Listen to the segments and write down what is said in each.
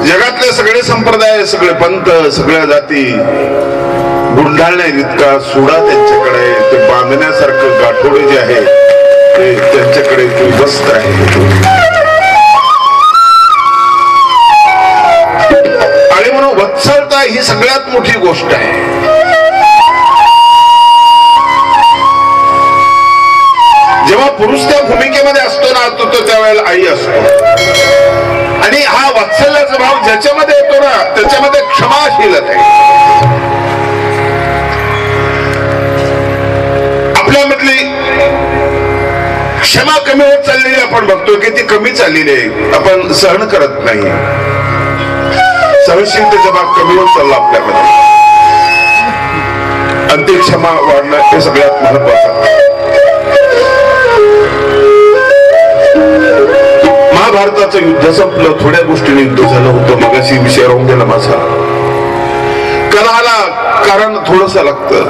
जगातले सगळे संप्रदाय, सगळे पंथ, सगळ्या जाती गुंडाळण्या इतका सुडा त्यांच्याकडे, ते बांधण्यासारखं गाठोडे जे आहे ते त्यांच्याकडे वस्त्र आहे. आणि म्हणून वत्सलता ही सगळ्यात मोठी गोष्ट आहे. जेव्हा पुरुष त्या भूमिकेमध्ये असतो ना, तो त्यावेळेला आई असतो. आणि हा वात्सल्याचा भाव ज्याच्यामध्ये येतो ना, त्याच्यामध्ये क्षमाशीलता आहे. आपल्यामधली क्षमा कमी होत चाललेली आपण बघतोय की ती कमी चाललेली आहे. आपण सहन करत नाही. सहनशीलतेचा भाग कमी होत चालला आपल्यामध्ये. अंतिम क्षमा वाढणं हे सगळ्यात महत्वाचं. महाभारताचं युद्ध संपलं, थोड्या गोष्टीने युद्ध झालं होतं. मगाशी विषय राहून गेला माझा. कणाला कारण थोडस लागतं.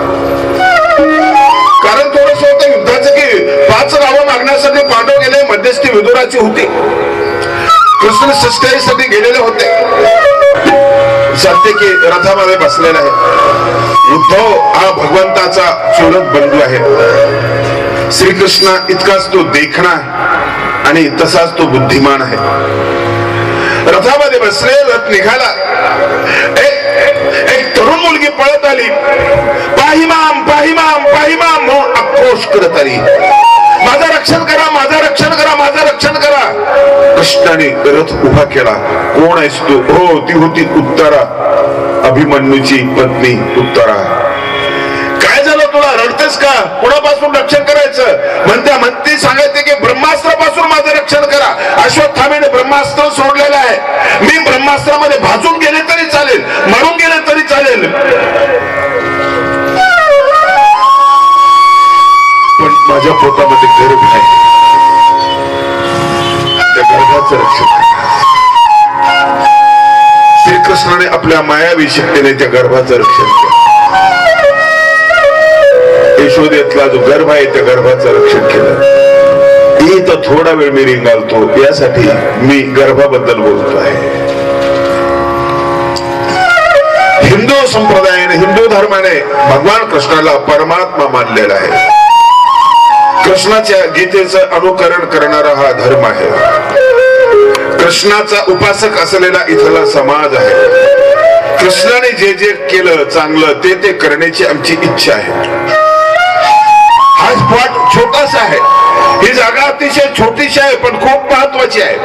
कारण थोडस होतं युद्धाचं की 5 गावं मागण्यासाठी पांडव गेले. मध्यस्थी विदुराची होती. कृष्ण षष्ठाईसाठी गेलेले होते. सात्यकी रथामध्ये बसलेला आहे. उद्धव हा भगवंताचा चुलत बंधू आहे. श्रीकृष्ण इतकाच तो देखणा आणि तसाच तो बुद्धिमान आहे. रथामध्ये बसले. रथ निघाला. एक तरुण मुलगी पळत आली. पाहिमाम पाहिमाम पाहिमाम म्हणून आक्रोश करत आली. माझं रक्षण करा, माझं रक्षण करा, माझं रक्षण करा. कृष्णाने रथ उभा केला. कोण आहेस तू? हो, ती होती उत्तरा, अभिमन्यूची पत्नी उत्तरा. काय झालं तुला? रडतेस का? कुणापासून रक्षण करायचं? म्हणते सांगायचे की ब्रह्मास्त्रापासून माझं रक्षण करा. अश्वत्थामेने ब्रह्मास्त्र सोडलेलं आहे. मी ब्रह्मास्त्रामध्ये भाजून गेले तरी चालेल, मरून गेले तरी चालेल, पण माझ्या पोटामध्ये गर्भ आहे. त्या गर्भाचं रक्षण करा. श्रीकृष्णाने आपल्या मायावी शक्तीने त्या गर्भाचं रक्षण केलं. यशोदेतला जो गर्भ आहे त्या गर्भाचं रक्षण केलं. इथं थोडा वेळ मी रिंगालतो यासाठी मी गर्भाबद्दल बोलतो आहे. हिंदू संप्रदायाने, हिंदू धर्माने भगवान कृष्णाला परमात्मा मानलेला आहे. कृष्णाच्या गीतेचं अनुकरण करणारा हा धर्म आहे. कृष्णाचा उपासक असलेला इथला समाज आहे. कृष्णाने जे जे केलं चांगलं ते करण्याची आमची इच्छा आहे. हा स्पॉट छोटासा आहे. ही जागा अतिशय छोटीशी आहे पण खूप महत्वाची आहे.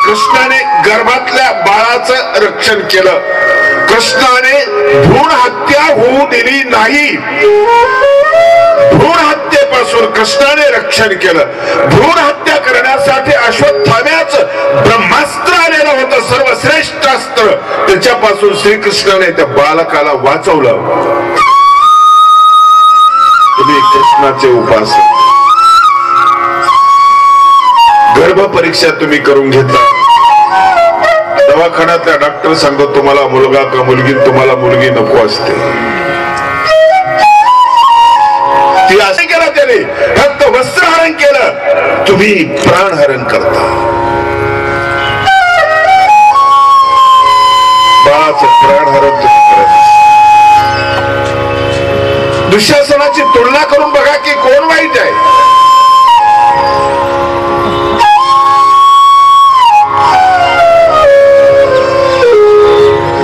कृष्णाने गर्भातल्या बाळाचं रक्षण केलं. कृष्णाने भ्रूण हत्या होऊ दिली नाही. भ्रूण हत्येपासून कृष्णाने रक्षण केलं. भ्रूण हत्या करण्यासाठी अश्वत्थाम्याचं ब्रह्मास्त्र आलेलं होतं, सर्वश्रेष्ठ अस्त्र. त्याच्यापासून श्रीकृष्णाने त्या बालकाला वाचवलं. तुम्ही कृष्णाचे उपासक. गर्भ परीक्षा तुम्ही करून घेतला. दवाखान्यातल्या डॉक्टर सांगतो तुम्हाला मुलगा का मुलगी, तुम्हाला मुलगी नको असते. ती असे केलं त्याने, फक्त वस्त्रहरण केलं. तुम्ही प्राणहरण करता. बाळाचं प्राणहरण तुम्ही करत. दुःशासनाची तुलना करून बघा की कोण वाईट आहे.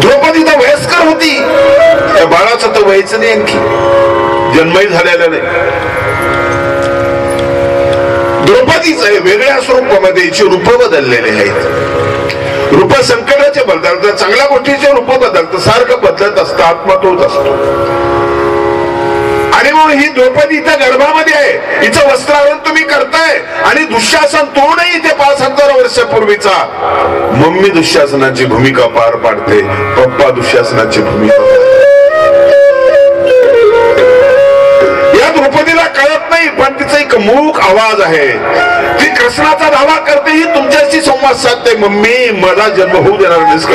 द्रौपदी तर वयस्कर होती. त्या बाळाचं तर व्हायचं नाही, आणखी जन्मही झालेला नाही. द्रौपदीच आहे वेगळ्या स्वरूपामध्ये रूप बदललेले आहेत. रूप संकटाचे बदलतात, चांगल्या गोष्टीचे रूप बदलतात, सारखं बदलत असतं, आत्मा तोच असतो. आणि म्हणून ही द्रौपदी इथं गर्भामध्ये आहे. हिचं वस्त्रहरण तुम्ही करताय. आणि दुःशासन तोडही इथे 5000 वर्षापूर्वीचा मम्मी दुःशासनाची भूमिका पार पाडते, पप्पा दुःशासनाची भूमिका. या द्रौपदीला कळत नाही पण तिचा एक मूक आवाज आहे. ती कृष्णाचा दावा करते, ही तुमच्याशी संवाद साधते. मम्मी मला जन्म होऊ देणार नाहीस का?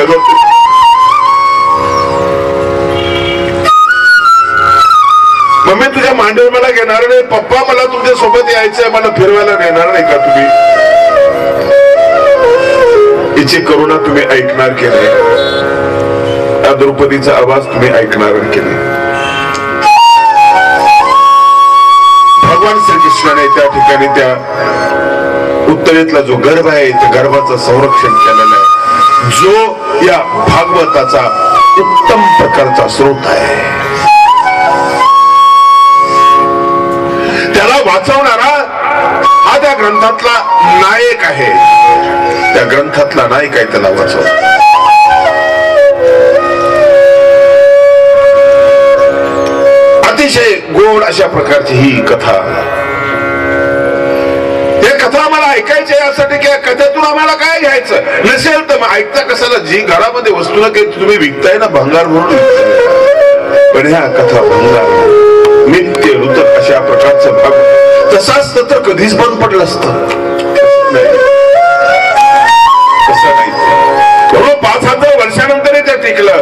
मम्मी तुझ्या मांडीवर मला घेणार नाही. पप्पा मला तुमच्या सोबत यायचंय, मला फिरवायला नेणार नाही का तुम्ही? तिचे करुणा तुम्ही ऐकणार केले, त्या द्रौपदीचा आवाज तुम्ही ऐकणार केले. भगवान श्रीकृष्णाने त्या ठिकाणी त्या उत्तरेतला जो गर्भ आहे त्या गर्भाचं संरक्षण केलेलं आहे, जो या भागवताचा उत्तम प्रकारचा स्रोत आहे. त्याला वाचवणारा हा त्या ग्रंथातला नायक आहे, त्या ग्रंथातला नायक आहे त्याला वाचवणारा. अतिशय गोड अशा प्रकारची ही कथा. हे कथा आम्हाला ऐकायची यासाठी की कथेतून आम्हाला काय घ्यायचं नसेल तर मग ऐकता कशाला. जी घरामध्ये वस्तू ना काही तुम्ही विकताय ना भंगार म्हणून विकताय, पण ह्या कथा भंगार नित्य ऋतक अशा प्रकारचं भाग तसा असतं तर कधीच बंद पडलं असतं. तसं नाही, 5,000 वर्षानंतरही ते टिकलं.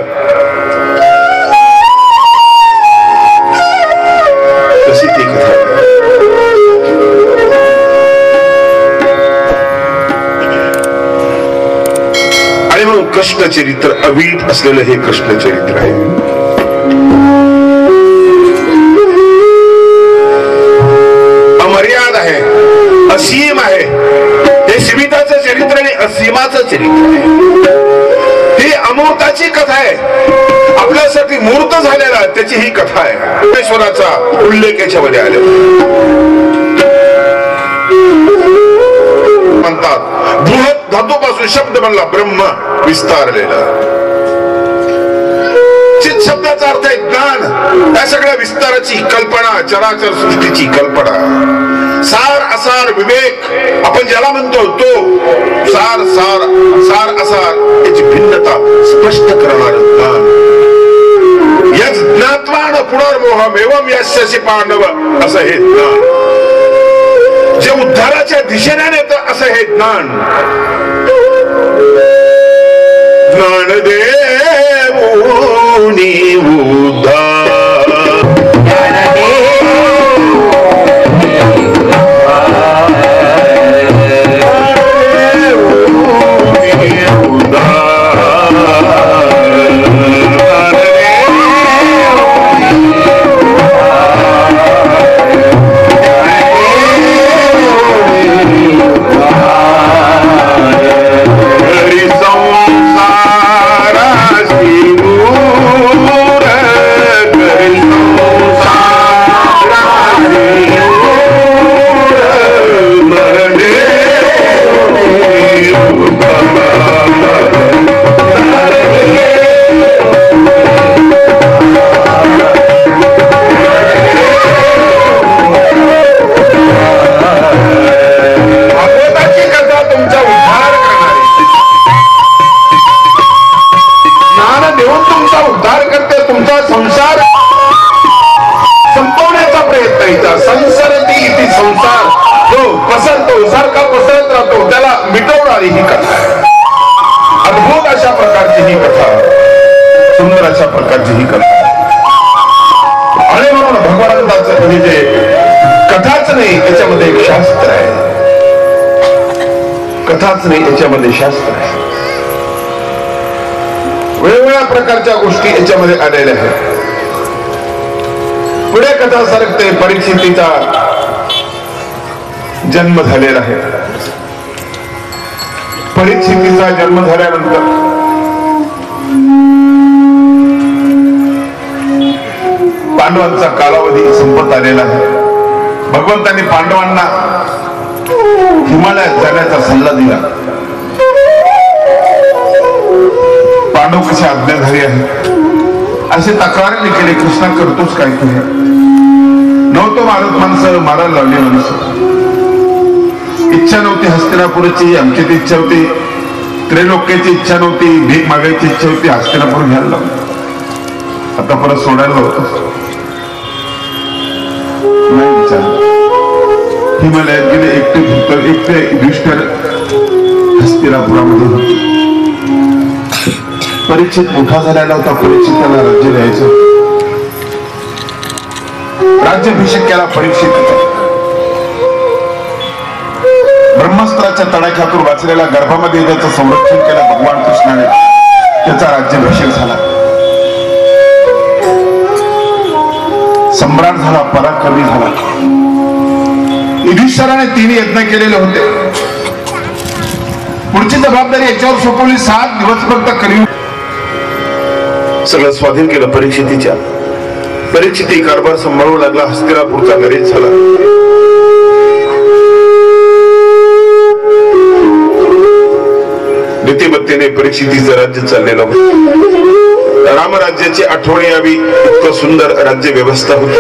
तशी ती कथा. आणि म्हणून कृष्ण चरित्र अवीट असलेलं हे कृष्ण चरित्र आहे. अमर्याद आहे, असीम आहे. हे सीमिताचं चरित्र आणि असीमाचं चरित्र आहे. ही अमूर्ताची कथा आहे, आपल्यासाठी मूर्त झालेला त्याची ही कथा आहे. परमेश्वराचा उल्लेख याच्यामध्ये आलेला म्हणतात. बृहत धातूपासून शब्द बनला ब्रह्म विस्तारलेला. चित शब्दाचा अर्थ आहे ज्ञान. या सगळ्या विस्ताराची कल्पना, चराचर सृष्टीची कल्पना, सार असार विवेक आपण ज्याला म्हणतो तो सार सार सार असार याची भिन्नता स्पष्ट करणार ज्ञान. यत् ज्ञात्वान पुनर्मोहमेवं यस्यसि पांडव असं हे ज्ञान. जे उद्धाराच्या दिशेने नेतं असं हे ज्ञान. ज्ञानदेवोनी उद्धार याच्यामध्ये शास्त्र आहे. वेगवेगळ्या प्रकारच्या गोष्टी याच्यामध्ये आलेल्या आहेत. पुढे कथा सरकते. परीक्षितीचा जन्म झालेला आहे. परीक्षितीचा जन्म झाल्यानंतर पांडवांचा कालावधी संपत आलेला आहे. भगवंतांनी पांडवांना हिमालयात जाण्याचा सल्ला दिला. पांडव कसे आज्ञाधारी आहेत असे तक्रारीने केले. कृष्णा करतोच काय तुझ्या नव्हतं मारत माणसं मारायला लावली. माणसं इच्छा नव्हती हस्तिनापुराची, आमची इच्छा होती. त्रैलोक्याची इच्छा नव्हती, भीक मागायची इच्छा होती. हस्तिनापूर घ्यायला लावलं. आता परत सोडायला होतं नाही विचार. हिमालयात गेले. एकटे युधिष्ठिर हस्तिनापुरामध्ये होते. परीक्षित मोठा झालेला होता. परीक्षिताला राज्य द्यायचं. राज्याभिषेक केला परीक्षित. ब्रह्मस्त्र ब्रह्मास्त्राच्या तडाख्यातून वाचलेल्या गर्भामध्ये त्याचं संरक्षण केलं भगवान कृष्णाने. त्याचा राज्याभिषेक झाला, सम्राट झाला, पराक्रमी झाला. युधिष्ठिराने 3 यज्ञ केलेले होते. पुढची जबाबदारी याच्यावर सोपवली. 7 दिवस फक्त कलियुग सगळं स्वाधीन केलं परीक्षितीच्या. परीक्षिती कारभार सांभाळू लागला. हस्तिनापूरचा नरेश झाला. नीतिमत्तेने परीक्षितीचं राज्य चाललेलं होतं. रामराज्याची आठवण यावी इतकं सुंदर राज्य व्यवस्था होती.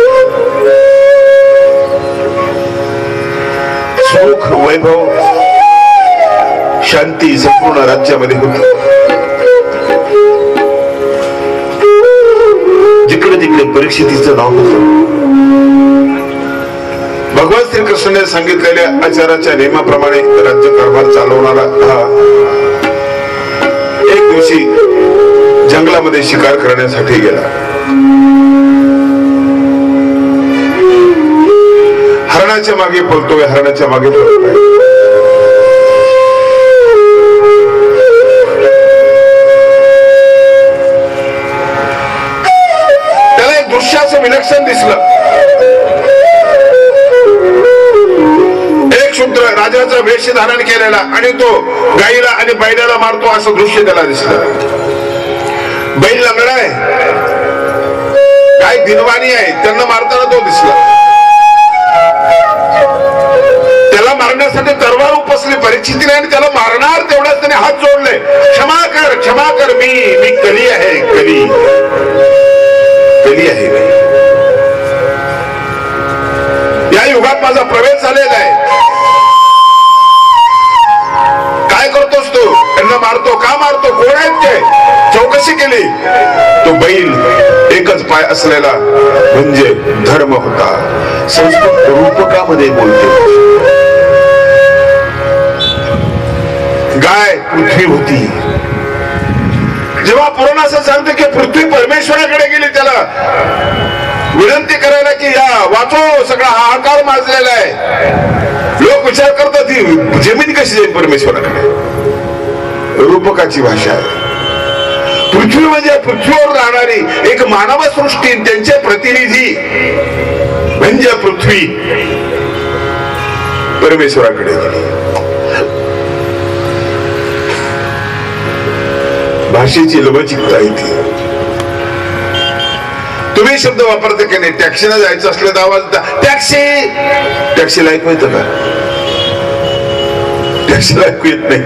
सुख, वैभव, शांती संपूर्ण राज्यामध्ये होती. जिकडे तिकडे परीक्षितीचं नाव होतं. भगवान श्रीकृष्णाने सांगितलेल्या आचाराच्या नियमाप्रमाणे राज्य कारभार चालवणारा हा एक दिवशी जंगलामध्ये शिकार करण्यासाठी गेला. हरणाच्या मागे पळतोय, हरणाच्या मागे पळतोय. त्याला एक दृश्य असं विलक्षण दिसलं. एक शूद्र राजाचा वेश धारण केलेला आणि तो गाईला आणि बैलाला मारतो असं दृश्य त्याला दिसलं. बैल लंगडा आहे, गाय दिनवाणी आहे, त्यांना मारताना तो दिसला. त्याला मारण्यासाठी तलवार उपसली परीक्षितीने आणि त्याला मारणार तेवढ्याच त्याने हात जोडले. क्षमा कर, क्षमा कर, मी कली आहे, कली आहे. या युगात माझा प्रवेश झालेला आहे. काय करतोस तू? त्यांना मारतो का? मारतो कोण आहेत ते? चौकशी केली. तो बैल एकच पाय असलेला म्हणजे धर्म होता. संस्कृत रूपकामध्ये बोलते. गाय पृथ्वी होती. जेव्हा पुराण असं सांगते की पृथ्वी परमेश्वराकडे गेली त्याला विनंती करायला की या वाचो, सगळा हाहाकार माजलेला आहे. लोक विचार करतात ही जमीन कशी जाईल परमेश्वराकडे. रूपकाची भाषा आहे. पृथ्वी म्हणजे पृथ्वीवर राहणारी एक मानव सृष्टी, त्यांचे प्रतिनिधी म्हणजे पृथ्वी परमेश्वराकडे गेली. भाषेची लवचिकता येते. तुम्ही शब्द वापरते की नाही? टॅक्सीला जायचं असलं तर आवाज टॅक्सी, टॅक्सीला ऐकू येतं का? टॅक्सीला ऐकू येत नाही.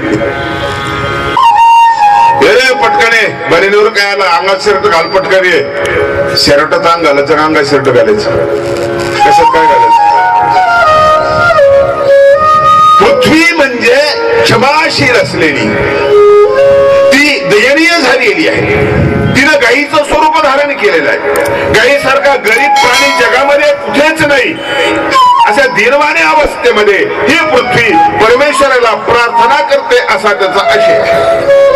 पटकने बरेवर काय आला, अंगात शर्ट घाल, पटकन शर्टात अंग घालायचं, अंगात शर्ट घालायचं, कशात काय घालायचं. पृथ्वी म्हणजे क्षमाशील असलेली, ती दयनीय झालेली आहे. तिनं गायीचं स्वरूप धारण केलेलं आहे. गायीसारखा गरीब प्राणी जगामध्ये कुठेच नाही. अशा दीनवाणी अवस्थेमध्ये ही पृथ्वी परमेश्वराला प्रार्थना करते असा त्याचा आशय आहे.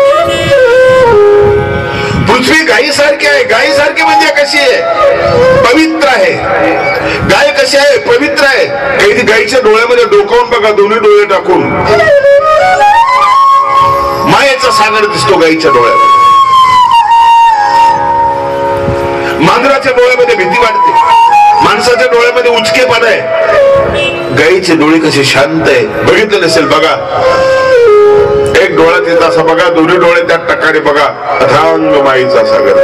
पृथ्वी गायीसारखी आहे. गायीसारखी म्हणजे कशी आहे? पवित्र आहे. गाय कशी आहे? पवित्र आहे. काही गायीच्या डोळ्यामध्ये डोकावून बघा, दोन्ही डोळे टाकून मायेचा सागर दिसतो गायीच्या डोळ्यात. मांजराच्या डोळ्यामध्ये भीती वाटते, माणसाच्या डोळ्यामध्ये उचकेपणा आहे. गायीचे डोळे कसे शांत आहे. बघितलं नसेल बघा, एक डोळा तिचा असा बघा, दोन्ही डोळे त्यात टकारे बघा, अथांग माईचा सागर.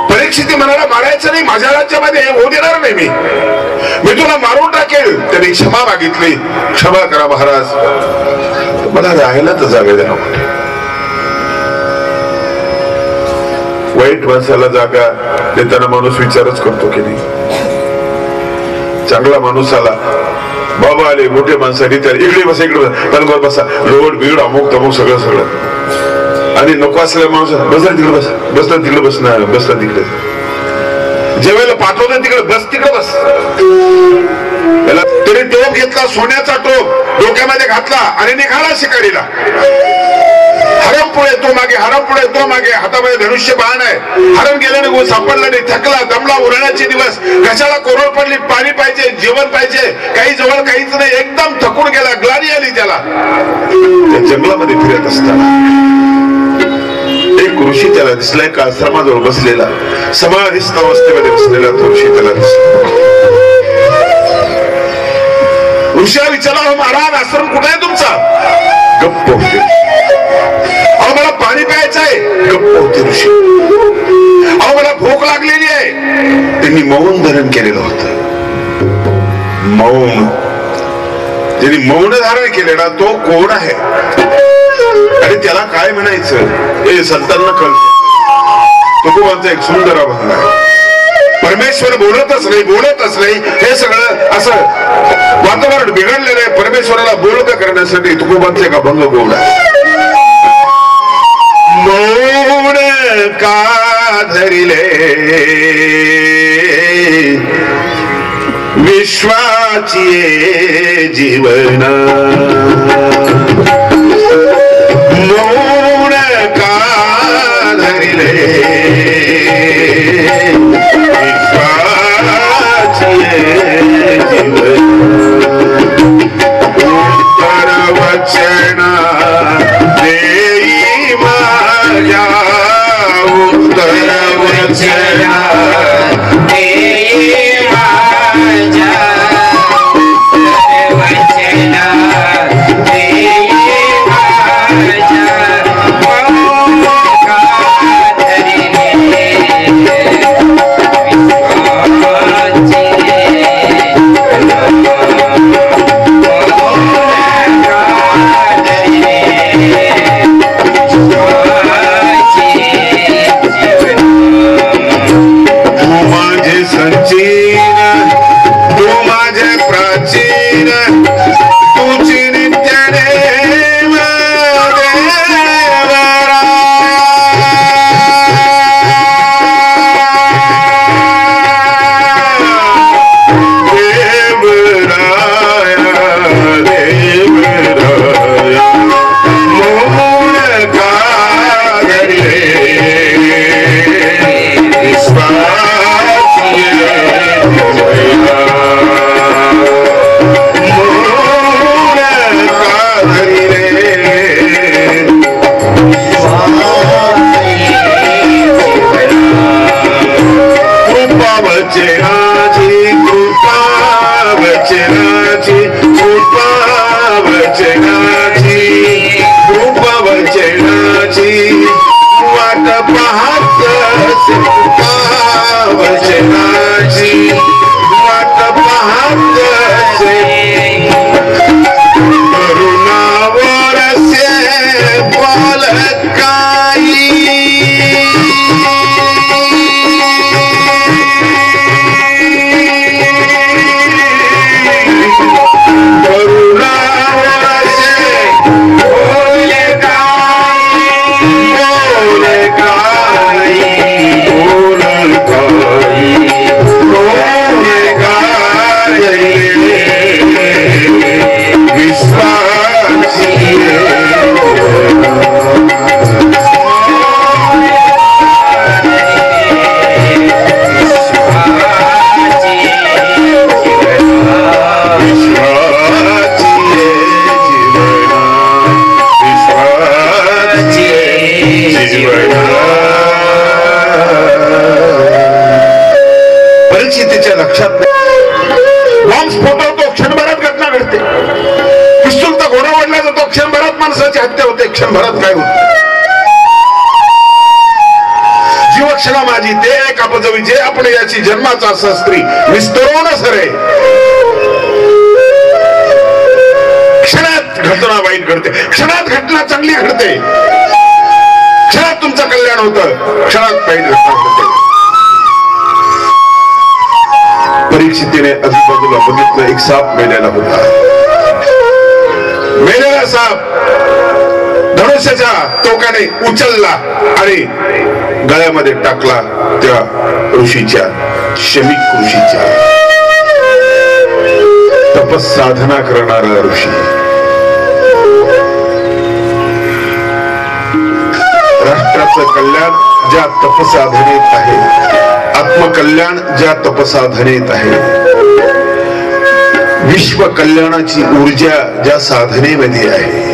परीक्षिती म्हणाला मारायचं नाही, माझ्या राज्यामध्ये होऊ देणार नाही, मी तुला मारून टाकेल. त्यांनी क्षमा मागितली. क्षमा करा महाराज, मला राहायला तर जागा द्या. वाईट माणसाला जागा देताना माणूस विचारच करतो की नाही. चांगला माणूस आला, बाबा आले, मोठे माणसाने तर इकडे बसा, इकडे बसा, बसा, रोड बीड अमुक तमुक सगळं सगळं. आणि नको असलेला माणूस बसला तिकडे, बस बसला तिकडे, बसणार बसला तिकडे. जेवायला पाठवलं तिकडे, बस तिकडे बस. त्याला तरी टोप घेतला, सोन्याचा टोप डोक्यात डोक्यामध्ये घातला आणि निघाला शिकारीला. हरण पुढे तो मागे, हरण पुढे तो मागे, हातामध्ये धनुष्य बाण आहे. हरण गेलं निघून, सापडलं नाही, थकला, दमला, उरण्याचे दिवस, घशाला कोरड पडली, पाणी पाहिजे, जेवण पाहिजे, काही जवळ काहीच नाही, एकदम थकून गेला, ग्लानी आली त्याला. त्या जंगलामध्ये फिरत असताना एक ऋषी त्याला दिसला. एका आश्रमाजवळ बसलेला, समाधिस्थ अवस्थेमध्ये बसलेला तो ऋषी त्याला दिसला. ऋषीला विचारला, हो महाराज, आश्रम कुठे आहे तुमचा? गप्प होते. अहो मला पाणी प्यायचं आहे. गप्प होते ऋषी. अहो मला भूक लागलेली आहे. त्यांनी मौन धारण केलेलं होतं. मौन, ज्यांनी मौन धारण केलेला तो कोण आहे आणि त्याला काय म्हणायचं हे संतांना कळतं. तुकोबांचा एक सुंदर अभंग आहे. परमेश्वर बोलतच नाही हे सगळं असं वातावरण बिघडलेलं आहे. परमेश्वराला बोलतं करण्यासाठी तुकोबांचा एक अभंग गोड आहे. मौन का धरिले विश्वाची जीवन, मौन का धरिले विश्वाची जीवन, उत्तर वचन देई माझ्या, उत्तर वचन परीक्षितीच्या लक्षात नाही. बॉम्ब स्फोटवतो, क्षणभरात घटना घडते. पिस्तूलचा घोडा ओढला जातो, क्षणभरात माणसाची हत्या होते. क्षणभरात काय होत? जीवक्षणा माझी ते कापजवी जे आपण याची जन्माचा शस्त्री विस्तरून सरे. क्षणात घटना वाईट घडते, क्षणात घटना चांगली घडते, क्षणात तुमचं कल्याण होतं, क्षणात वाईट घटना घडते. परीक्षितीने आजूबाजूला बघितलं, एक साप मेलेला होता. मेलेला साप धनुष्याच्या टोकाने उचलला आणि गळ्यामध्ये टाकला त्या ऋषीच्या, शमिक ऋषीच्या. तपस साधना करणारा ऋषी, माणसाचं कल्याण ज्या तपसाधनेत आहे, आत्मकल्याण ज्या तपसाधनेत आहे, विश्व कल्याणाची ऊर्जा ज्या साधनेमध्ये आहे.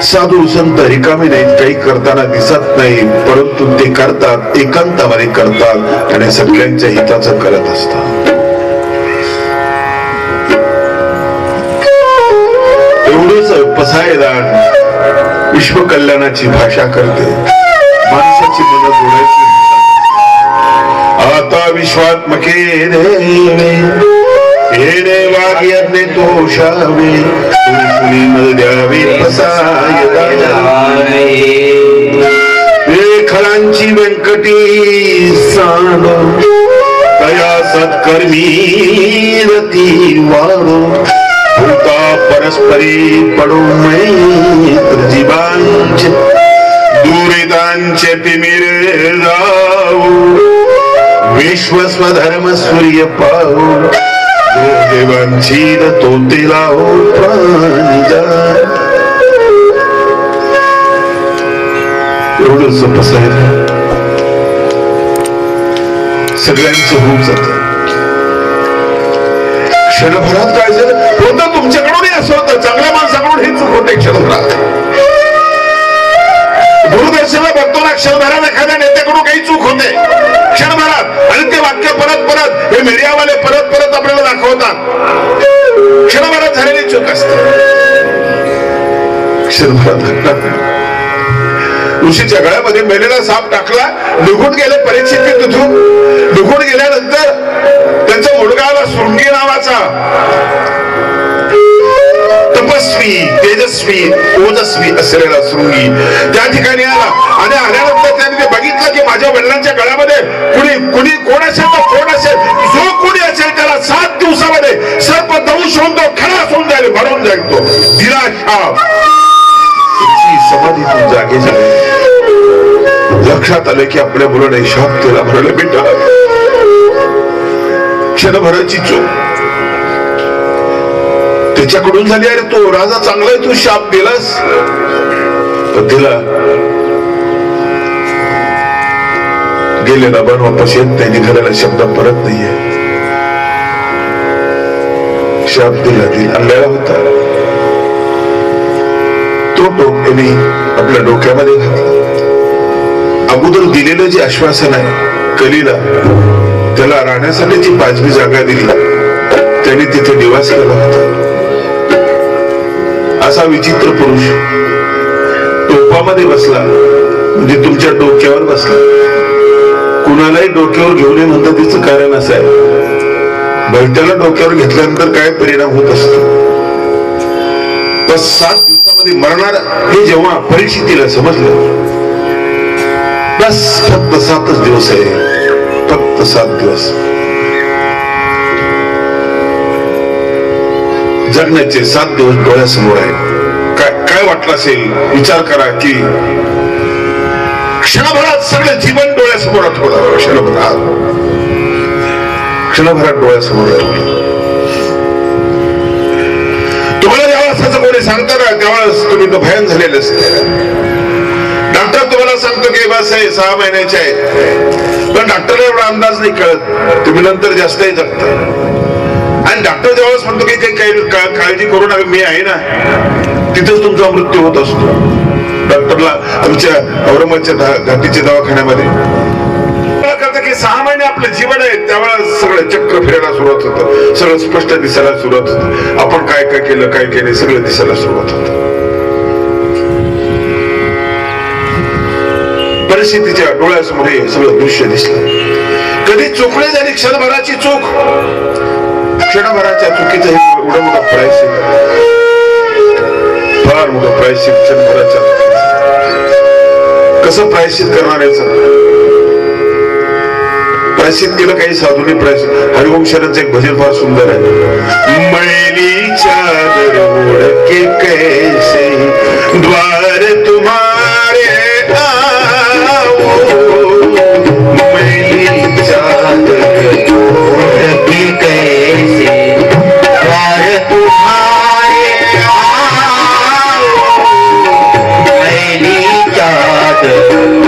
साधू संत रिकामे नाहीत, काही करताना दिसत नाही, परंतु ते करतात, एकांतामध्ये करतात आणि सगळ्यांच्या हिताचं करत असतात. एवढंच पसायदान विश्व कल्याणाची भाषा करते, माणसाची मन जोडायची. आता विश्वात्मके देवे येणे वाग्यज्ञ तोषावे, द्यावे खळांची व्यंकटी सांड तया सत्कर्मी रती वाढो, भूता परस्परी पडो जीवांचे दुरितांचे तिमिर जाऊ, विश्वस्वधर्म सूर्य पाहू, देवांची तो तिला एवढं सोपं आहे. सगळ्यांचं होऊन जात. क्षणभरात काय झालं होतं, तुमच्याकडूनही असं होतं, चांगल्या माणसाकडून हे चूक होते क्षणभरात. दूरदर्शनला बघतो ना, क्षणभरात एखाद्या नेत्याकडून काही चूक होते क्षणभरात, आणि ते वाक्य परत परत हे मीडियावाले परत परत आपल्याला दाखवतात. क्षणभरात झालेली चूक असते. क्षणभरात ऋषीच्या गळ्यामध्ये मेलेला साप टाकला, निघून गेले परिस्थिती तिथून. निघून गेल्यानंतर त्यांचा मुलगा आला शृंगी नावाचा, तपस्वी, तेजस्वी, ओजस्वी असलेला शृंगी त्या ठिकाणी आला. आणि आल्यानंतर त्याने ते बघितलं की माझ्या वडिलांच्या गळ्यामध्ये कोण असेल तर कोण असेल, जो कोणी असेल त्याला 7 दिवसामध्ये सर्प दंश होऊन तो खलास होऊन जाईल, भरून जाईल. तो दिला शाप. समाधीतून जागे झाले. लक्षात आलं की आपल्या मुलाने शाप तुला भरलं बेटा. क्षणभराची चूक त्याच्याकडून झाली. अरे तो राजा चांगला आहे, तू शाप दिलास. दिला गेलेला बन वापस येत नाही, निघालेला शब्द परत नाहीये. शाप दिला आणलेला होता, तो टोक यांनी आपल्या डोक्यामध्ये घातला. अगोदर दिलेलं जे आश्वासन आहे कलीला, त्याला राहण्यासाठी जी 5वी जागा दिली, त्यांनी तिथे निवास केला होता. असा विचित्र पुरुष टोपामध्ये बसला म्हणजे तुमच्या डोक्यावर बसला. कुणालाही डोक्यावर घेऊन ये म्हणतात, तिचं कारण असं आहे, बैठ्याला डोक्यावर घेतल्यानंतर काय परिणाम होत असतो. तर 7 दिवसामध्ये मरणार हे जेव्हा परीक्षितीला समजलं, बस फक्त 7च दिवस आहे, फक्त 7 दिवस जगण्याचे. 7 दिवस डोळ्यासमोर आहे. काय वाटलं असेल विचार करा की क्षणभरात सगळं जीवन डोळ्यासमोर आठवलं. क्षणभरात डोळ्यासमोर आठवलं. तुम्हाला जेव्हा असं कोणी सांगतं ना, तेव्हा तुम्ही तर भयान झालेले असते. डॉक्टर तुम्हाला सांगतो की बस आहे 6 महिन्याचे आहे, पण डॉक्टरला एवढा अंदाज नाही कळत, तुम्ही नंतर जास्तही जगता. आणि डॉक्टर जेव्हा म्हणतो की काही काळजी करू नका, मी आहे ना, तिथेच तुमचा मृत्यू होत असतो. डॉक्टरला आमच्या औरंगाबादच्या घाटीच्या दवाखान्यामध्ये करतं की 6 महिने आपलं जीवन आहे, त्यावेळेला सगळं चक्र फिरायला सुरुवात होतं, सगळं स्पष्ट दिसायला सुरुवात होतं, आपण काय काय केलं काय केले सगळं दिसायला सुरुवात होतं. परिस्थितीच्या डोळ्यासमोर हे सगळं दृश्य दिसलं. कधी चुकले झाली क्षणभराची चूक. क्षणभराच्या चुकीचं हे एवढं मोठं प्रायश्चित, फार मोठं प्रायश्चित क्षणभराच्या. कसं प्रायश्चित करणार याचं? प्रायश्चित केलं काही साधूने प्रायश्चित. हरिओम शरणचं एक भजन फार सुंदर आहे. मैली चादर ओढ़ के कैसे द्वार तुम्हारे आओ, मैली चादर ओढ़ के कैसे द्वार तुम्हारे आओ, मैली चादर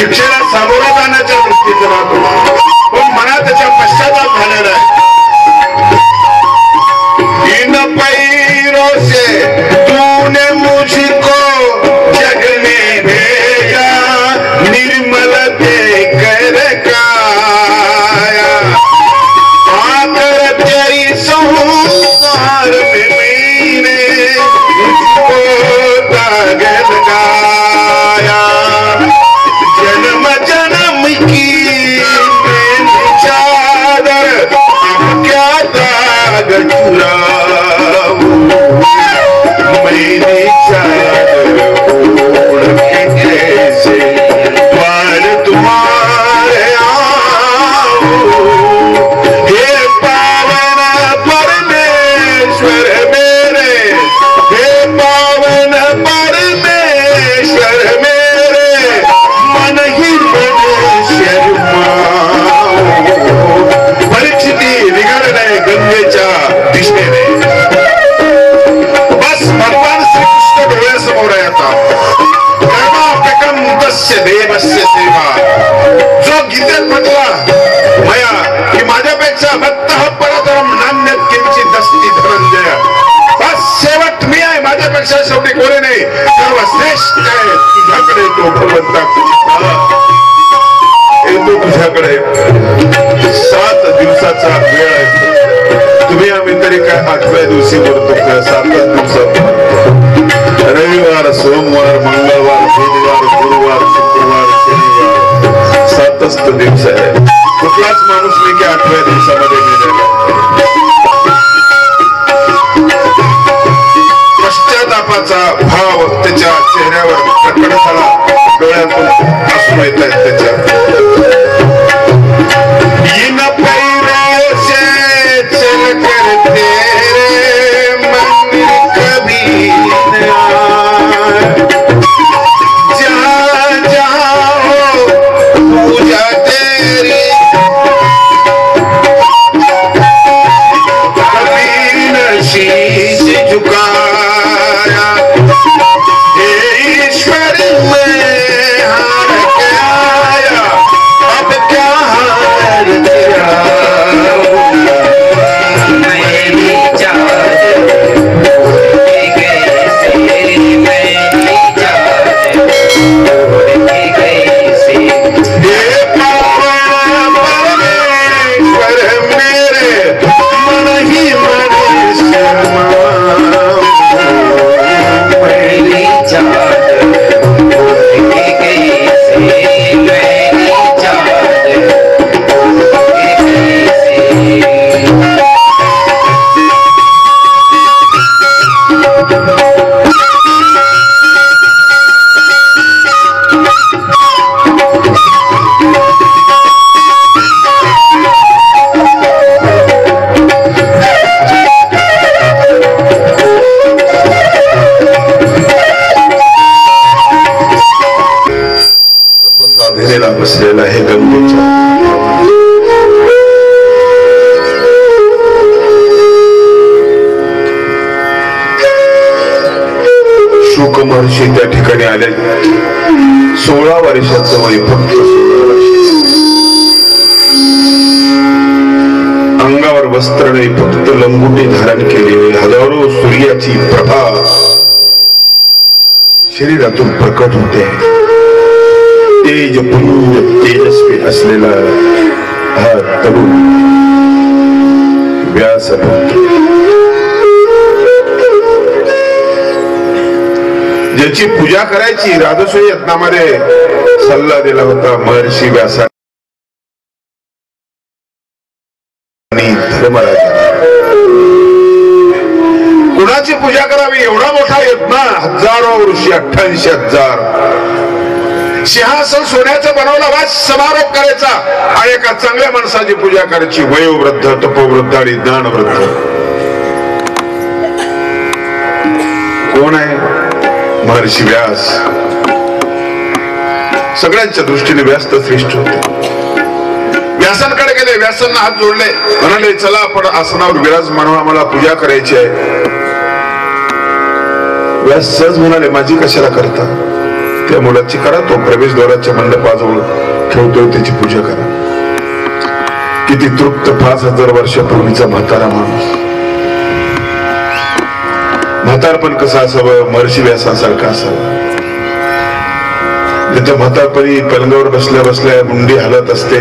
शिक्षणात सामोरा जाण्याच्या दृष्टीने राहतो, पण मनात त्याच्या पश्चाताप झालेला आहे. इन पैरों से तूने मुझको जग में भेजा, निर्मल देकर काया, आकर तेरी संसार में मैंने मुझको दाग लगाया. जन्म जन्म की मैंने चादर अब क्या दाग चुराऊं, मैंने चादर ओढ़ के कैसे द्वार तुम्हारे आऊं. हे पावन परमेश्वर मेरे, हे पावन परमेश्वर मेरे, मन ही मन शर्माओ. परिस्थिती निघालेल्या गंगेच्या दिशेने. बस भगवान श्रीकृष्ण डोळ्यासमोर येतात. कर्माप्यकं तस्य देवस्य सेवा. जो गीतेत म्हटला मया की माझ्यापेक्षा भक्तः परतरं नान्यत् किंचित् अस्ति धनंजय. बस शेवट मी आहे, माझ्यापेक्षा शेवटी कोणी नाही, सर्वश्रेष्ठ आहे. तुझ्याकडे तो भगवंता येतो, तुझ्याकडे 7 दिवसाचा वेळ आहे. तुम्ही आम्ही तरी काय 8व्या दिवशी करतो का? 7च दिवसात रविवार, सोमवार, मंगळवार, बुधवार, गुरुवार, शुक्रवार, शनिवार 7च दिवस आहे. कुठलाच माणूस नाही की 8व्या दिवसामध्ये गेलेला. पश्चातापाचा भाव त्याच्या चेहऱ्यावर प्रकट झाला, डोळ्यातून अश्रू येत आहेत त्याच्या. इन पैरों से चलकर तेरे मंदिर कभी न आए, जहाँ जहाँ हो पूजा तेरी कभी न शीश झुकाया. हे ईश्वर मैं हार के आया, अब क्या हार तेरा. मेरी चादर उड़ गई से, मेरी चादर उड़ गई से. हे पावन परमेश्वर मेरे, मन ही मन शर्माओ. मेरी चादर उड़ गई से, मेरी चादर उड़ गई से. तपसा बसलेला हे गंगेच्या शुक महर्षी त्या ठिकाणी आले. 16 वर्षाचं वय, फक्त 16 वर्ष. अंगावर वस्त्र नाही, फक्त लंगोटी धारण केलेली. हजारो सूर्याची प्रभा शरीरातून प्रकट होते. तेजपुंज तेजस्वी असलेला हा तरुण व्यासभक्त, ज्याची पूजा करायची राजसूय यत्नामध्ये सल्ला दिला होता महर्षी व्यासांनी धर्मराजांना. कुणाची पूजा करावी एवढा मोठा यत्न, हजारो ऋषी 88,000. सिंहासन सोन्याचं बनवलं, वाच समारोप करायचा आणि एका चांगल्या माणसाची पूजा करायची, वयोवृद्ध, तपोवृद्ध आणि ज्ञानवृद्ध. कोण आहे? महर्षी व्यास. सगळ्यांच्या दृष्टीने व्यास तर श्रेष्ठ होते. व्यासांकडे गेले, व्यासांना हात जोडले, म्हणाले चला आपण आसनावर विराजमान व्हा, आम्हाला पूजा करायची आहे. व्यास सहज म्हणाले माझी कशाला करता, त्या मुलाची करा, तो प्रवेशद्वाराच्या मंडपाजवळ ठेवतोय त्याची पूजा करा. किती तृप्त 5000 वर्षापूर्वीचा म्हातारा माणूस. म्हातारपण कसं असावं, महर्षी व्यासासारखं असावं. त्या म्हातारपणी पलंगावर बसल्या बसल्या मुंडी हालत असते.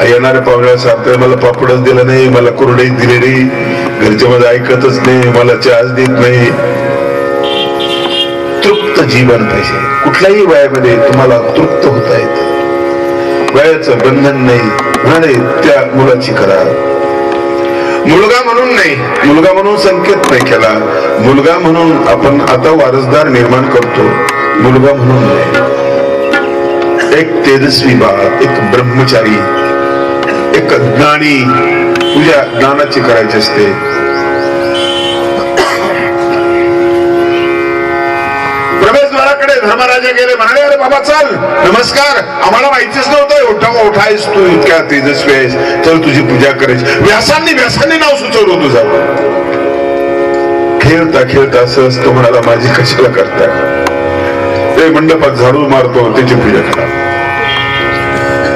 येणाऱ्या पाहुण्याला सांगते, मला पापडच दिलं नाही, मला कुरडई दिली नाही, घरचे माझं ऐकतच नाही, मला चहाच देत नाही. तृप्त जीवन पाहिजे. कुठल्याही वयामध्ये तुम्हाला तृप्त होता येत. वयाचं बंधन नाही. म्हणे त्या मुलाची करा. मुलगा म्हणून नाही, मुलगा म्हणून संकेत नाही केला, मुलगा म्हणून आपण आता वारसदार निर्माण करतो, मुलगा म्हणून नाही. एक तेजस्वी बाळ, एक ब्रह्मचारी, एक ज्ञानी. पूजा ज्ञानाची करायची असते. प्रवेशद्वाराकडे धर्मराजा गेले, म्हणाले, अरे बाबा चल, नमस्कार, आम्हाला माहितीच नव्हतं ओठा आहेस तू, इतक्या तेजस्वी आहेस, चल तुझी पूजा करायची. व्यासांनी नाव सुचवलं तुझं. खेळता खेळता असं असतो, म्हणाला माझी कशाला करताय. ते मंडपात झाडू मारतो, त्याची पूजा करा.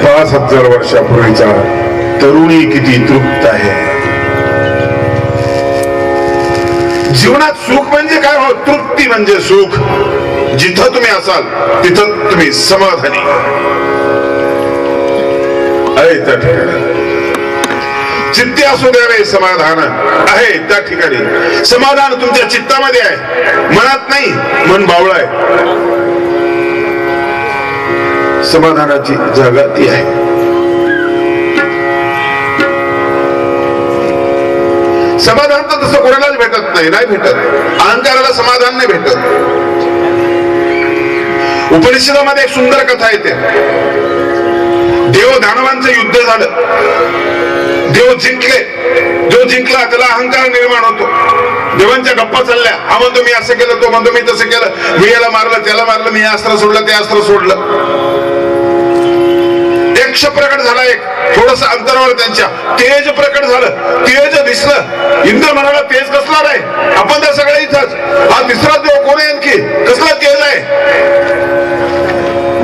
5000 वर्षापूर्वीचा तरुणी किती तृप्त आहे. जीवनात सुख म्हणजे काय हो, तृप्ती म्हणजे सुख. जिथं तुम्ही असाल तिथं तुम्ही समाधानी आहे. त्या ठिकाणी चित्ती असू द्यावे, समाधान आहे त्या ठिकाणी. समाधान तुमच्या चित्तामध्ये आहे, मनात नाही. मन बावळा आहे. समाधानाची जागा ती आहे. समाधान तर तसं कोणालाच भेटत नाही भेटत. अहंकाराला समाधान नाही भेटत. उपनिषदामध्ये एक सुंदर कथा येते. देव दानवांचं युद्ध झालं, देव जिंकले. जो जिंकला त्याला अहंकार निर्माण होतो. देवांच्या गप्पा चालल्या, हा म्हणतो मी असं केलं, तो म्हणतो मी तसं केलं, मी याला मारलं, त्याला मारलं, मी अस्त्र सोडलं, ते अस्त्र सोडलं. यक्ष प्रकट झाला, एक थोडस अंतरावर त्यांच्या तेज प्रकट झालं. तेज दिसलं. इंद्र म्हणाला, तेज कसला नाही, आपण तर सगळे इथंच. हा तिसरा देव कोण आहे आणखी, कसला तेज आहे.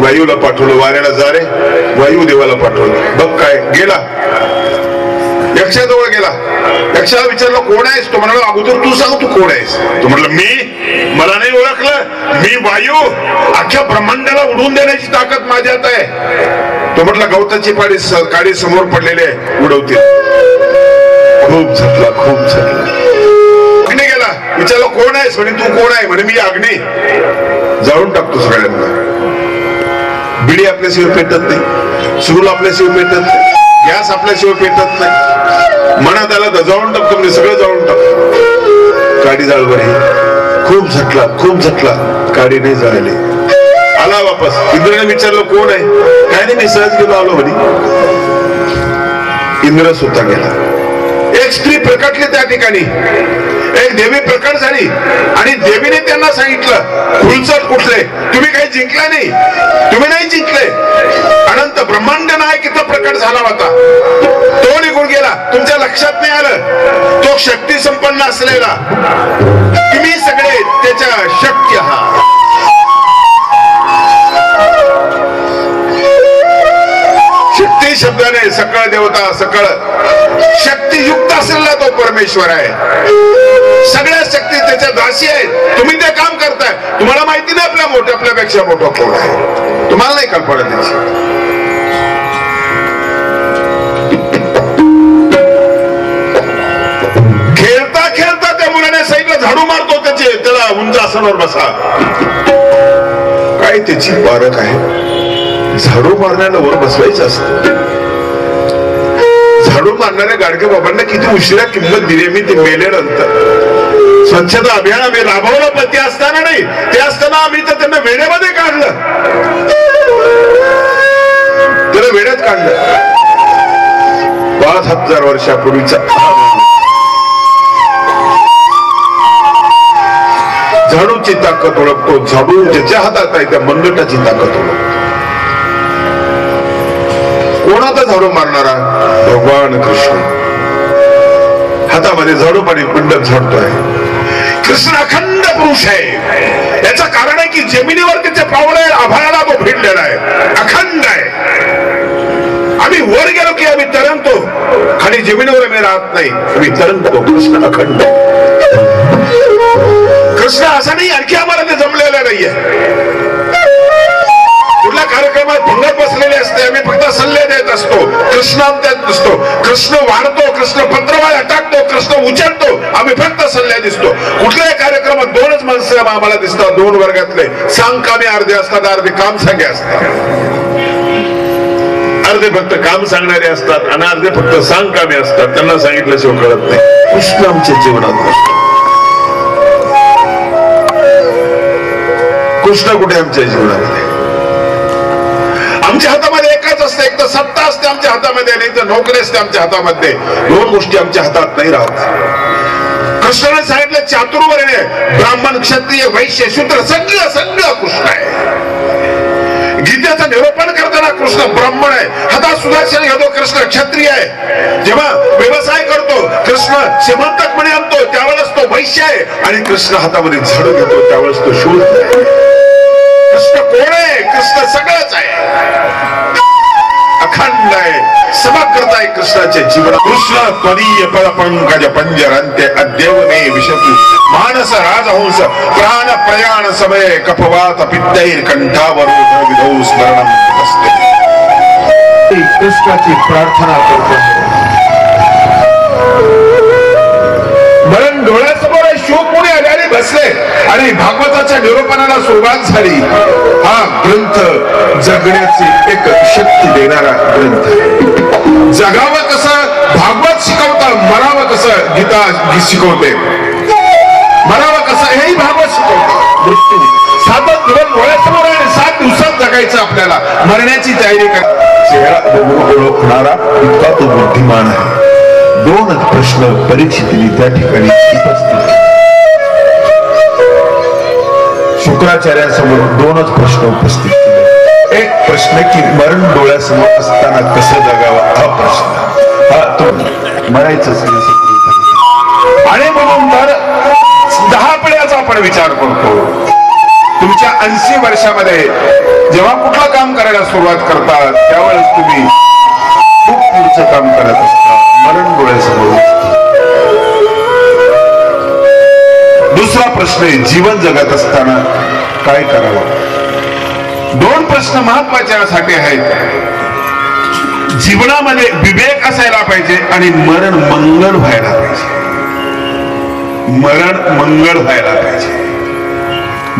वायूला पाठवलं, वाऱ्याला जा रे. वायू देवाला पाठवलं. बघ काय गेला, यक्षाजवळ गेला. यक्षाला विचारलं कोण आहेस. तो म्हणाला, अगोदर तू सांग, तू कोण आहेस. तो म्हटलं, मी, मला नाही ओळखलं, मी वायू. अख्ख्या ब्रह्मांडाला उडवून देण्याची ताकद माझ्यात आहे. तो म्हटला, गवताची काडी समोर पडलेली आहे, उडवतील. खूप झटला, खूप झटला. अग्नी गेला. विचारलं कोण आहेस. म्हणे तू कोण आहे. म्हणे मी अग्नी. जाळून टाकतो सगळ्यांना. बिडी आपल्याशिवाय पेटत नाही, चूल आपल्याशिवाय पेटत नाही, गॅस आपल्याशिवाय पेटत नाही. मनात आला तर जाळून टाकतो, म्हणजे सगळं जाळून टाकतो. काडी जाळ बरी. खूप झटला, खूप झटला, काडी नाही जळाली. आला वापस. इंद्राने विचारलं कोण आहे. काय नाही, मी सहज गेलो आलो म्हणे. इंद्र सुद्धा गेला. एक स्त्री प्रकटली त्या ठिकाणी, एक देवी प्रकट झाली आणि देवीने त्यांना सांगितलं, खुलचट कुठले, तुम्ही काही जिंकला नाही, तुम्ही नाही जिंकले. अनंत ब्रह्मांड नायक इथं प्रकट झाला होता, तो निघून गेला. तुमच्या लक्षात नाही आलं, तो शक्ती संपन्न असलेला, तुम्ही सगळे त्याच्या शक्य आहात. शक्ती शब्दाने सकळ देवता, सकळ शक्तियुक्त असलेला तो परमेश्वर आहे. सगळ्या शक्ती त्याच्या दासी आहेत. तुम्ही ते काम करताय, तुम्हाला माहिती नाही आपल्यापेक्षा मोठा कोण आहे, तुम्हाला नाही कल्पना त्याची. खेळता खेळता त्या मुलाने साईडला झाडू मारतो, त्याला उंच आसनावर बसा. काय त्याची पारख आहे. झाडू मारण्याला वर बसवायचं असतं. झाडू मारणाऱ्या गाडगे बाबांना किती उशिरा किंमत दिली. मी ते मेल्यानंतर स्वच्छता अभियान आम्ही राबवलं, पण ते असताना नाही, ते असताना आम्ही तर त्यांना वेड्यामध्ये काढलं, त्याला वेड्यात काढलं. 5000 वर्षापूर्वीचा झाडूची ताकद ओळखतो. झाडू ज्याच्या हातात आहे त्या मनगटाची ताकद ओळखतो. कोणाचा झाडू मारणारा, भगवान कृष्ण. हातामध्ये झाडू पाणी पिंड झाडतोय. कृष्ण अखंड पुरुष आहे. याचं कारण आहे की जमिनीवर कृष्णाचे पावले आभाळाला तो भिडलेला आहे, अखंड आहे. आम्ही वर गेलो की आम्ही तरंगतो, खाली जमिनीवर आम्ही राहत नाही, आम्ही तरंगतो. कृष्ण अखंड. कृष्ण असा नाही आणखी आम्हाला ते जमलेलं नाहीये. कुठल्या कार्यक्रमात भंगत बसलेले असते, आम्ही फक्त सल्ले देत असतो. कृष्ण आमच्यात नसतो. कृष्ण वाढतो, कृष्ण पत्रवाळ्या टाकतो, कृष्ण उचलतो, आम्ही फक्त सल्ले दिसतो. कुठल्याही कार्यक्रमात दोनच माणसं आम्हाला दिसतात, दोन वर्गातले. सांग कामे अर्धे असतात, अर्धे काम सांगे असतात. अर्धे फक्त काम सांगणारे असतात आणि अर्धे फक्त सांग कामे असतात. त्यांना सांगितल्याशिवाय कळत नाही. कृष्ण आमच्या जीवनात नसतो. कृष्ण कुठे आमच्या जीवनामध्ये? आमच्या हातामध्ये एकच असते, एक तर सत्ता असते आमच्या हातामध्ये, नाही तर नोकरी असते आमच्या हातामध्ये. दोन गोष्टी आमच्या हातात नाही राहत. कृष्णाने सांगितलं चातुर्वर्ण्य, ब्राह्मण, क्षत्रिय, वैश्य, शूद्र, सगळं सगळं कृष्ण आहे. गीतेचं निरूपण करताना कृष्ण ब्राह्मण आहे, हातात सुदर्शन घेतो, कृष्ण क्षत्रिय आहे. जेव्हा व्यवसाय करतो कृष्ण श्रीमंतकपणे आणतो, त्यावेळेस तो वैश्य आहे. आणि कृष्ण हातामध्ये झाडू घेतो, त्यावेळेस तो शूद्र आहे. कृष्ण कोण आहे? कृष्ण सगळंच आहे, अखंड आहे, समग्रता आहे कृष्णाच्या जीवनात. कृष्ण त्वदीय पद पंकज पंजरंते अद्यव मे विशतु मानस राजहंस प्राण प्रयाण समय कपवात पित्तैर कंठावरोध विधौ स्मरणम असते. कृष्णाची प्रार्थना करतो. मरण डोळ्यासमोर शिवपुरी आल्याने बसले आणि भागवताच्या निरूपणाला सुरुवात झाली. हा ग्रंथ जगण्याची एक शक्ती देणारा ग्रंथ आहे. जगावं कसं भागवत शिकवतं, मरावं कसं गीता शिकवते. मरावं कसं हेही भागवत शिकवतं. मृत्यू 7 दिवस डोळ्यासमोर आहे, 7 दिवसात जगायचं आपल्याला, मरण्याची तयारी करायची. चेहरा बघून ओळखणारा इतका तो बुद्धिमान आहे. 2 प्रश्न परीक्षितने त्या ठिकाणी उपस्थित. शुक्राचार्यांसमोर 2 प्रश्न उपस्थित केले. एक प्रश्न की मरण डोळ्यासमोर असताना कसं जगावं, हा प्रश्न. हा तो मरायचंच आणि म्हणून तर 10 पिढ्याचा आपण विचार करतो. तुमच्या 80 वर्षामध्ये जेव्हा कुठलं काम करायला सुरुवात करतात, त्यावेळेस तुम्ही खूप पुढचं काम करत असता. मरण डोळ्यासमोर. दुसरा प्रश्न आहे जीवन जगत असताना काय करावं. 2 प्रश्न महत्वाचे यासाठी आहेत. जीवनामध्ये विवेक असायला पाहिजे आणि मरण मंगळ व्हायला पाहिजे. मरण मंगळ व्हायला पाहिजे.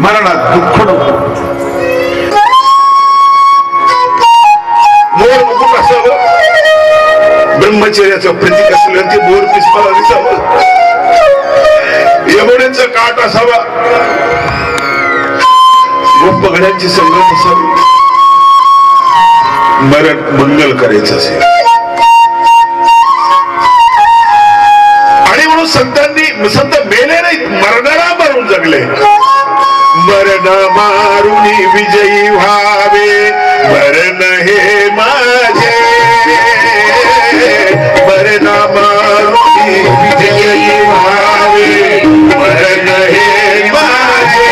मरणात दुःख नको. मोर मुकुट असावं, ब्रह्मचर्याचं प्रतीक असलं ते मोर पिसपाला दिसावं, यमुनेचं काठ असावा, गोपगड्यांची संगत असावी. मरण मंगल करायचं असेल आणि म्हणून संत मेले नाहीत, मरणाला मारून जगले. मरण मारुनी विजयी व्हावे, मरण हे माझे. मरण मारुनी विजयी व्हावे, मरण हे माझे.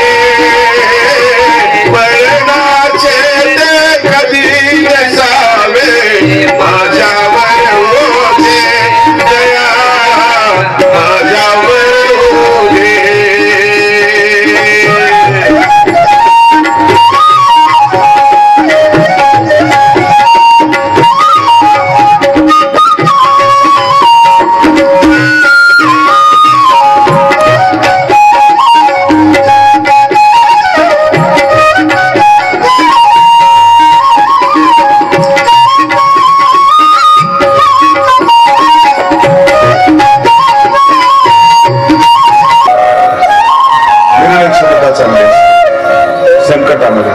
मरणाचे ते कधी नसावे, माझ्यावर होते दया, माझ्यावर होते. संकटामध्ये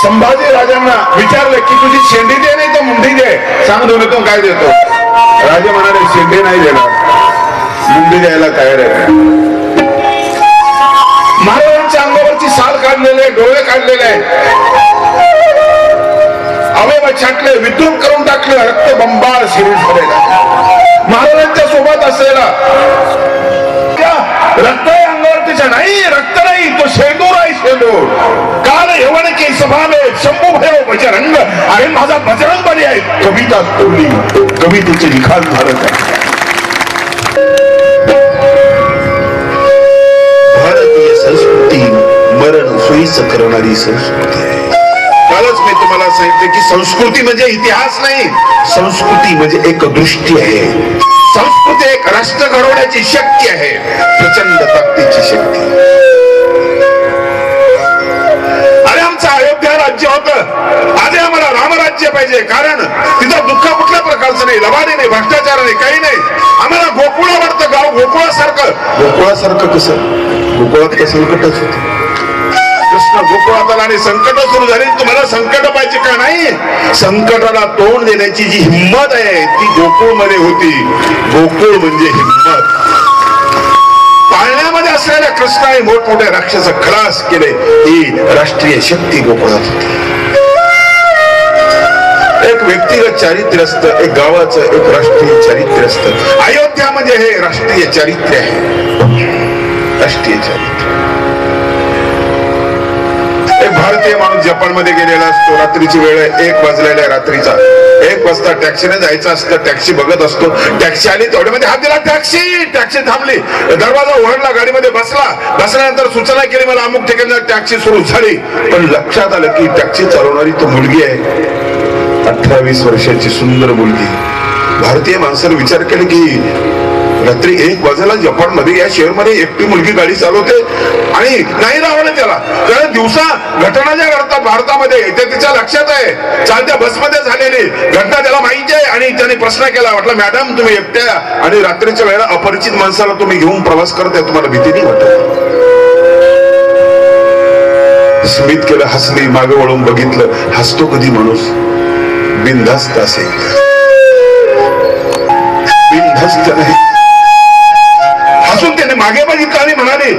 संभाजी राजांना विचारलं की तुझी शेंडी दे नाही तर मुंडी दे, सांग दोन्हीतून काय देतो. राजे म्हणाले शेंडी नाही देणार, मुंडी द्यायला तयार आहे. महाराजांच्या अंगावरची साल काढलेले, डोळे काढलेले आहेत, अवयव छाटले, विद्रुप करून टाकले, रक्त बंबाळ शिरीष झालेला. महाराजांच्या सोबत असलेला रक्त अंगावर तिच्या नाही, रक्त नाही, तो शेंदूर आहे. कारण माझा बजरंगबली आहे. कविता तोडली, कवितेचे लिखाण भारत आहे. भारतीय संस्कृती मरण सोयीचं करणारी संस्कृती आहे. कालच मी तुम्हाला सांगितलं की संस्कृती म्हणजे इतिहास नाही, संस्कृती म्हणजे एक दृष्टी आहे. संस्कृती एक राष्ट्र घडवण्याची शक्ती आहे, प्रचंड ताकदीची शक्ती. अरे आमचं अयोध्या राज्य होतं, आज आम्हाला रामराज्य पाहिजे. कारण तिथं दुःख कुठल्या प्रकारचं नाही, लबाडी नाही, भ्रष्टाचार नाही, काही नाही. आम्हाला गोकुळ आवडतं, गाव गोकुळासारखं. गोकुळासारखं कसं? गोकुळात कसं संकटच होतं. कृष्ण गोकुळात आला आणि संकट सुरू झाली. तुम्हाला संकट पाहिजे का? नाही, संकटाला तोंड देण्याची जी हिंमत आहे ती गोकुळ मध्ये होती. गोकुळ म्हणजे हिंमत. पाळण्यामध्ये असलेल्या कृष्णाने मोठमोठ्या राक्षस खलास केले. ही राष्ट्रीय शक्ती गोकुळात होती. एक व्यक्तिगत चारित्र्य असतं, एक गावाचं एक राष्ट्रीय चारित्र्य असतं. अयोध्या म्हणजे हे राष्ट्रीय चारित्र्य आहे, राष्ट्रीय चारित्र्य. एक भारतीय माणूस जपान मध्ये गेलेला असतो. रात्रीची वेळ आहे, 1 वाजलेला रात्रीचा. 1 वाजता टॅक्सीने जायचं असतं. टॅक्सी बघत असतो, टॅक्सी आली तेवढ्यामध्ये हात दिला. टॅक्सी थांबली, दरवाजा उघडला, गाडीमध्ये बसल्यानंतर सूचना केली मला अमुक ठिकाणी. टॅक्सी सुरू झाली, पण लक्षात आलं की टॅक्सी चालवणारी तो मुलगी आहे, 18-20 वर्षाची सुंदर मुलगी. भारतीय माणसाने विचार केला की रात्री 1 वाजेला जपान मध्ये या शहर मध्ये एकटी मुलगी गाडी चालवते आणि नाही राहलं त्याला. कारण दिवसा घटना ज्या घडतात भारतामध्ये ते तिच्या लक्षात आहे. चालत्या बसमध्ये झालेली घटना त्याला माहिती आहे. आणि त्याने प्रश्न केला, म्हटलं मॅडम तुम्ही एकट्या आणि रात्रीच्या वेळेला अपरिचित माणसाला तुम्ही घेऊन प्रवास करताय, तुम्हाला भीती नाही वाटत? स्मित केलं, हसली, मागे वळून बघितलं. हसतो कधी माणूस? बिनधास्त असेल, बिनधास्त नाही. हसून त्याने मागे बघितलं आणि म्हणाले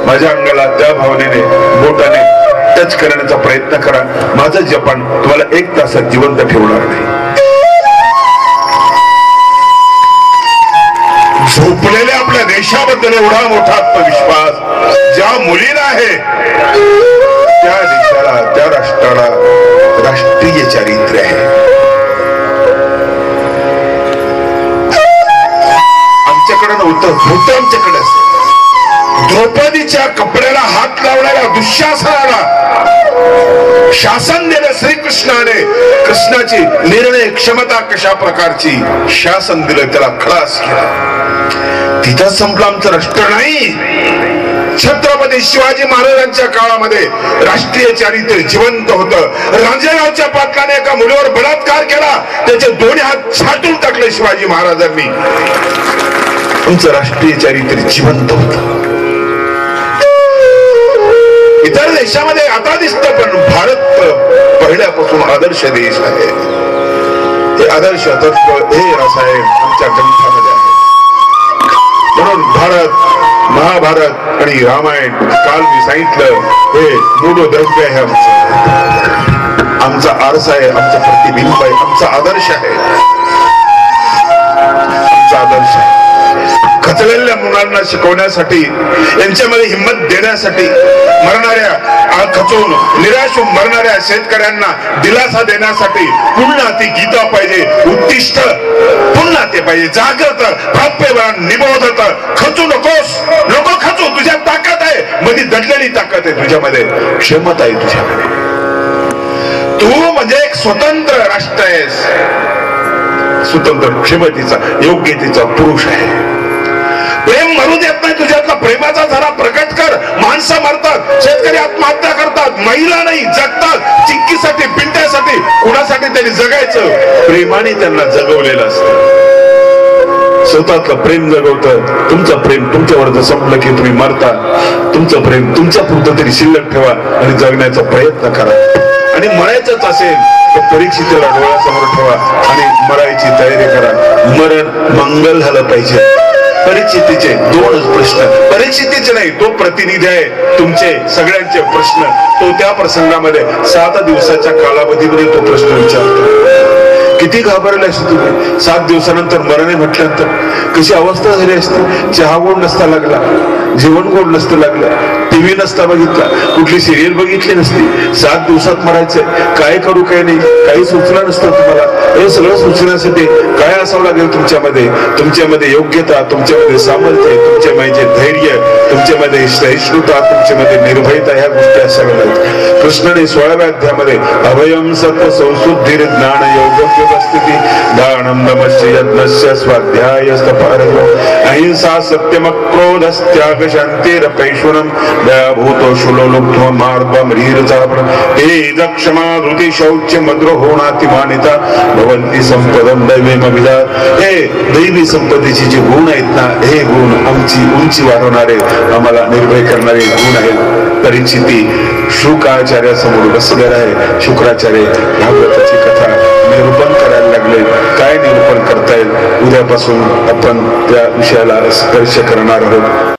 माझ्या अंगाला त्या भावनेने बोटाने टच करण्याचा प्रयत्न करा. माझं जपान तुम्हाला 1 तासात जिवंत ठेवणार नाही. झोपलेल्या आपल्या देशाबद्दल एवढा मोठा आत्मविश्वास ज्या मुलीला आहे, त्या देशाला, त्या राष्ट्राला राष्ट्रीय चारित्र्य आहे. आमच्याकडे नव्हतं, होतं आमच्याकडे. द्रौपदीच्या कपड्याला हात लावणाऱ्या दुःशासनाला शासन दिलं श्रीकृष्णाने. कृष्णाची निर्णय क्षमता कशा प्रकारची, शासन दिलं, त्याला खलास केला. तिथं संपलं आमचं राष्ट्र नाही. छत्रपती शिवाजी महाराजांच्या काळामध्ये राष्ट्रीय चारित्र्य जिवंत होतं. रांजणगावच्या पाटलाने एका मुलीवर बलात्कार केला, त्याचे दोन्ही हात छाटून टाकले शिवाजी महाराजांनी. तुमचं राष्ट्रीय चारित्र्य जिवंत होतं. इतर देशामध्ये आता दिसतं, पण भारत पहिल्यापासून आदर्श देश आहे. हे आदर्श तत्व हे रासायन आमच्या ग्रंथामध्ये आहे. म्हणून भारत, महाभारत आणि रामायण, काल मी सांगितलं, हे मूढद्रव्य आहे. आमचा आरसा आहे, आमचं प्रतिबिंब आहे, आमचा आदर्श आहे, आमचा आदर्श आहे. खचलेल्या मुलांना शिकवण्यासाठी, यांच्यामध्ये हिंमत देण्यासाठी, मरणाऱ्या खचून निराश मरणाऱ्या शेतकऱ्यांना दिलासा देण्यासाठी पुन्हा ती गीता पाहिजे, उत्तिष्ठ पुन्हा ते पाहिजे. जागृत, प्राप्यवान, निबोधत. खचू नकोस, नको खचू. तुझ्यात ताकद आहे, मध्ये दडलेली ताकद आहे तुझ्यामध्ये, क्षमता आहे तुझ्यामध्ये. तू म्हणजे एक स्वतंत्र राष्ट्र आहेस, स्वतंत्र क्षमतेचा, योग्यतेचा पुरुष आहे. प्रेम मरू देत नाही तुझ्यातला. प्रेमाचा झरा प्रकट कर. माणसं मरतात, शेतकरी आत्महत्या करतात, महिला नाही जगतात. चिक्कीसाठी, पिंट्यासाठी, कुणासाठी त्यांनी जगायचं? प्रेमाने त्यांना जगवलेलं असतं. स्वतःतलं प्रेम जगवतं. तुमचं प्रेम तुमच्यावर जर संपलं की तुम्ही मरता. तुमचं प्रेम तुमच्या पुरतं तरी शिल्लक ठेवा आणि जगण्याचा प्रयत्न करा. आणि मरायचंच असेल तर परीक्षेला डोळ्यासमोर ठेवा आणि मरायची तयारी करा. मरण मंगल झालं पाहिजे. परीक्षितीचे 2 प्रश्न, परीक्षितीचे नाही, तो प्रतिनिधी आहे तुमचे सगळ्यांचे प्रश्न. तो त्या प्रसंगामध्ये 7 दिवसाच्या कालावधीमध्ये तो प्रश्न विचारतो. किती घाबरले असते तुम्ही? 7 दिवसानंतर मरणे म्हटल्यानंतर कशी अवस्था झाली असते? चहा गोड नसता लागला, जेवण गोड नसतं लागलं, टीव्ही नसता बघितला, कुठली सिरियल बघितली नसती, 7 दिवसात मरायचंय, काय करू काय नाही, काही सूचना नसतं तुम्हाला. हे सगळं सुचण्यासाठी काय असावं लागेल तुमच्यामध्ये योग्यता, तुमच्यामध्ये सामर्थ्य, तुमच्यामध्ये धैर्य, तुमच्यामध्ये सहिष्णुता, तुमच्यामध्ये निर्भयता, ह्या गोष्टी असाव्या लागतात. कृष्णाने 16व्या अध्यायामध्ये अभयम सत्व संशुद्धी ज्ञान योग व्यवस्थिती दानम नमस्य यज्ञस्य स्वाध्याय स्तपारः अहिंसा सत्यम क्रोधस्त्याग शांतिरपैश्वरम दयाभूतो शुलोलुब्ध्वं मार्गं ह्रीरचापण तेज क्षमा धृति शौच्य मद्रोहो नातिमानिता भवन्ति संपदं दैवेमभिजात. हे दैवी संपत्तीचे जे गुण आहेत ना, हे गुण आमची उंची वाढवणारे, आम्हाला निर्भय करणारे गुण आहेत. परिचिती शुक्राचार्यासमोर बसलेला आहे. शुक्राचार्य भागवताची कथा निरूपण करायला लागले. काय निरूपण करता येईल, उद्यापासून आपण त्या विषयाला स्पर्श करणार आहोत.